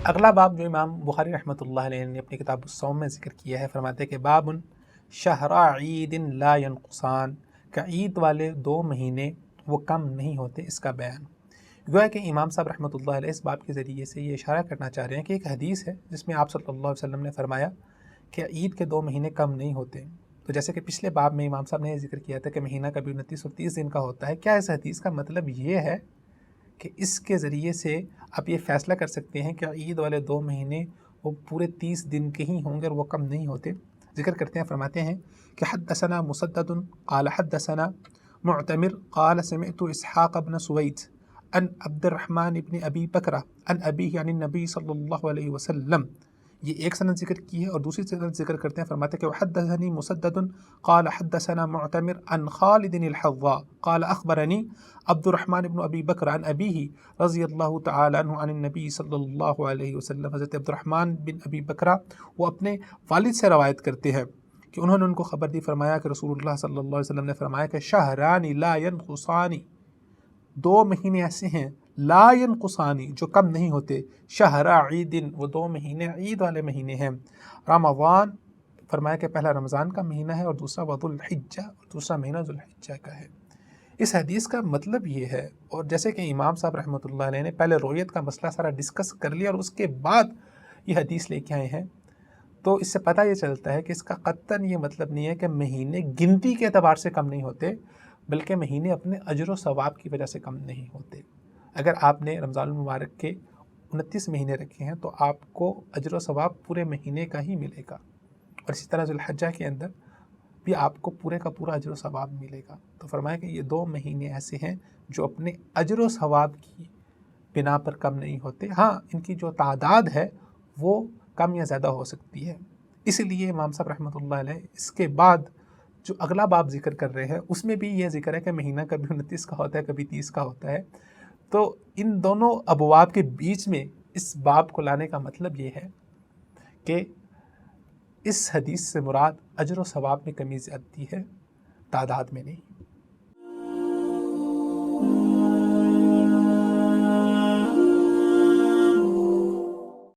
اگلا باب جو امام بخاری رحمۃ اللہ علیہ نے اپنی کتاب الصوم میں ذکر کیا ہے، فرماتے ہیں کہ باب شہر عید لا ینقصان، کہ عید والے 2 مہینے وہ کم نہیں ہوتے، اس کا بیان۔ گویا کہ امام صاحب رحمۃ اللہ علیہ اس باب کے ذریعے سے یہ اشارہ کرنا چاہ رہے ہیں کہ ایک حدیث ہے جس میں آپ صلی اللہ علیہ وسلم نے فرمایا کہ عید کے 2 مہینے کم نہیں ہوتے۔ تو جیسے کہ پچھلے باب میں امام صاحب نے یہ ذکر کیا تھا کہ مہینہ کبھی 29 اور 30 دن کا ہوتا ہے، کیا اس حدیث کا مطلب یہ ہے کہ اس کے ذریعے سے آپ یہ فیصلہ کر سکتے ہیں کہ عید والے 2 مہینے وہ پورے 30 دن کے ہی ہوں گے اور وہ کم نہیں ہوتے؟ ذکر کرتے ہیں، فرماتے ہیں کہ حدثنا مسدد قال حدثنا معتمر قال سمعت اسحاق بن سوید عن عبد الرحمن بن ابی بکرہ عن ابیہ عن النبی صلی اللہ علیہ وسلم۔ یہ ایک سند ذکر کی ہے، اور دوسری سند ذکر کرتے ہیں، فرماتے ہیں کہ وحدثنی مسدد قال حدثنا معتمر عن خالد الحظاء قال اخبرنی عبد الرحمن بن ابی بکر عن ابیہ رضی اللہ تعالی عنہ عن النبی صلی اللہ علیہ وسلم۔ حضرت عبد الرحمن بن ابی بکرہ وہ اپنے والد سے روایت کرتے ہیں کہ انہوں نے ان کو خبر دی، فرمایا کہ رسول اللہ صلی اللہ علیہ وسلم نے فرمایا کہ شہران لا ینقصان، 2 مہینے ایسے ہیں لا ینقصانی جو کم نہیں ہوتے، شہر عید، وہ 2 مہینے عید والے مہینے ہیں، رمضان، فرمایا کہ پہلا رمضان کا مہینہ ہے اور دوسرا وذو الحجہ، اور دوسرا مہینہ ذو الحجہ کا ہے۔ اس حدیث کا مطلب یہ ہے، اور جیسے کہ امام صاحب رحمۃ اللہ علیہ نے پہلے رویت کا مسئلہ سارا ڈسکس کر لیا اور اس کے بعد یہ حدیث لے کے آئے ہیں، تو اس سے پتہ یہ چلتا ہے کہ اس کا قطعاً یہ مطلب نہیں ہے کہ مہینے گنتی کے اعتبار سے کم نہیں ہوتے، بلکہ مہینے اپنے اجر و ثواب کی وجہ سے کم نہیں ہوتے۔ اگر آپ نے رمضان المبارک کے 29 مہینے رکھے ہیں تو آپ کو اجر و ثواب پورے مہینے کا ہی ملے گا، اور اسی طرح ذوالحجہ کے اندر بھی آپ کو پورے کا پورا اجر و ثواب ملے گا۔ تو فرمایا کہ یہ 2 مہینے ایسے ہیں جو اپنے اجر و ثواب کی بنا پر کم نہیں ہوتے، ہاں ان کی جو تعداد ہے وہ کم یا زیادہ ہو سکتی ہے۔ اسی لیے امام صاحب رحمۃ اللہ علیہ اس کے بعد جو اگلا باب ذکر کر رہے ہیں اس میں بھی یہ ذکر ہے کہ مہینہ کبھی 29 کا ہوتا ہے، کبھی 30 کا ہوتا ہے۔ تو ان دونوں ابواب کے بیچ میں اس باب کو لانے کا مطلب یہ ہے کہ اس حدیث سے مراد اجر و ثواب میں کمی زیادتی ہے، تعداد میں نہیں۔